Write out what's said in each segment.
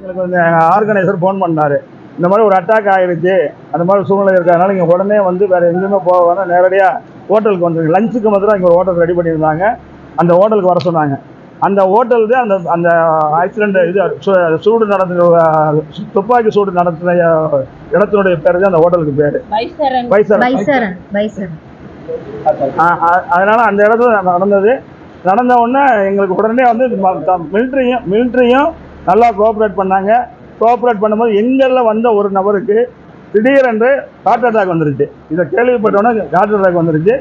எங்களுக்கு வந்து organiser phone பண்ணார், இந்த மாதிரி ஒரு அட்டாக் ஆகிடுச்சு, அந்த மாதிரி சூழ்நிலை இருக்கிறதுனால நீங்கள் உடனே வந்து வேறு எங்கேயுமே போக வேணாம், நேரடியாக ஹோட்டலுக்கு வந்துருங்க. லஞ்சுக்கு மாத்திரம் இங்கே ஒரு ஹோட்டல் ரெடி பண்ணியிருந்தாங்க, அந்த ஹோட்டலுக்கு வர சொன்னாங்க. அந்த ஹோட்டல் தான் அந்த அந்த ஆக்சிடென்ட் இது சூடு நடந்த துப்பாக்கி சூடு நடத்தின இடத்தினுடைய பேர் தான் அந்த ஹோட்டலுக்கு பேர் வைசரன். அதனால அந்த இடத்துல நடந்தது. நடந்த உடனே எங்களுக்கு உடனே வந்து மிலிட்ரியும் நல்லா கோஆப்ரேட் பண்ணாங்க. கோஆப்ரேட் பண்ணும்போது எங்களில் வந்த ஒரு நபருக்கு திடீரென்று ஹார்ட் அட்டாக் வந்துருச்சு. இதை கேள்விப்பட்டோன்னே ஹார்ட் அட்டாக் வந்துருச்சு.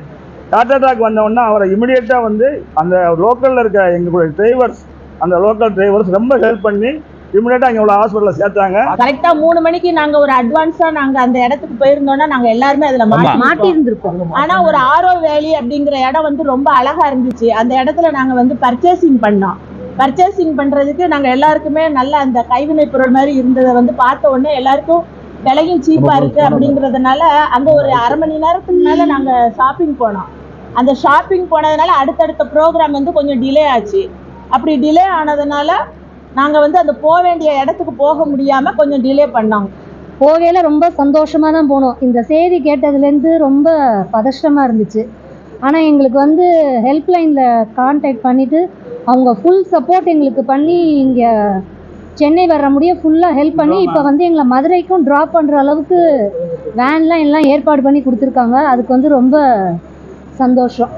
ஹார்ட் அட்டாக் வந்தவுடனே அவரை இமிடியேட்டாக வந்து அந்த லோக்கலில் இருக்க எங்களுடைய டிரைவர்ஸ், அந்த லோக்கல் டிரைவர்ஸ் ரொம்ப ஹெல்ப் பண்ணி இமிடியேட்டாக எங்களை உள்ள ஹாஸ்பிட்டலில் சேர்த்தாங்க. கரெக்டாக 3 மணிக்கு நாங்கள் ஒரு அட்வான்ஸாக நாங்கள் அந்த இடத்துக்கு போயிருந்தோம்னா நாங்கள் எல்லாருமே அதில் மாட்டி இருந்திருப்போம். ஆனால் ஒரு ஆரோ வேலி அப்படிங்கிற இடம் வந்து ரொம்ப அழகாக இருந்துச்சு. அந்த இடத்துல நாங்கள் வந்து பர்ச்சேசிங் பண்ணோம். பர்ச்சேசிங் பண்ணுறதுக்கு நாங்கள் எல்லாருக்குமே நல்ல அந்த கைவினை பொருள் மாதிரி இருந்ததை வந்து பார்த்த உடனே எல்லாருக்கும் விலையும் சீப்பாக இருக்குது அப்படிங்கிறதுனால அங்கே ஒரு அரை மணி நேரத்துக்கு மேலே நாங்கள் ஷாப்பிங் போனோம். அந்த ஷாப்பிங் போனதுனால அடுத்தடுத்த ப்ரோக்ராம் வந்து கொஞ்சம் டிலே ஆச்சு. அப்படி டிலே ஆனதுனால நாங்கள் வந்து அந்த போக வேண்டிய இடத்துக்கு போக முடியாமல் கொஞ்சம் டிலே பண்ணோம். போகையில் ரொம்ப சந்தோஷமாக தான் போனோம். இந்த செய்தி கேட்டதுலேருந்து ரொம்ப பதஷ்டமாக இருந்துச்சு. ஆனால் எங்களுக்கு வந்து ஹெல்ப்லைனில் கான்டாக்ட் பண்ணிவிட்டு அவங்க ஃபுல் சப்போர்ட் எங்களுக்கு பண்ணி இங்கே சென்னை வர முடிய ஃபுல்லாக ஹெல்ப் பண்ணி இப்போ வந்து எங்களை மதுரைக்கும் ட்ராப் பண்ணுற அளவுக்கு வேன்லாம் எல்லாம் ஏற்பாடு பண்ணி கொடுத்துருக்காங்க. அதுக்கு வந்து ரொம்ப சந்தோஷம்.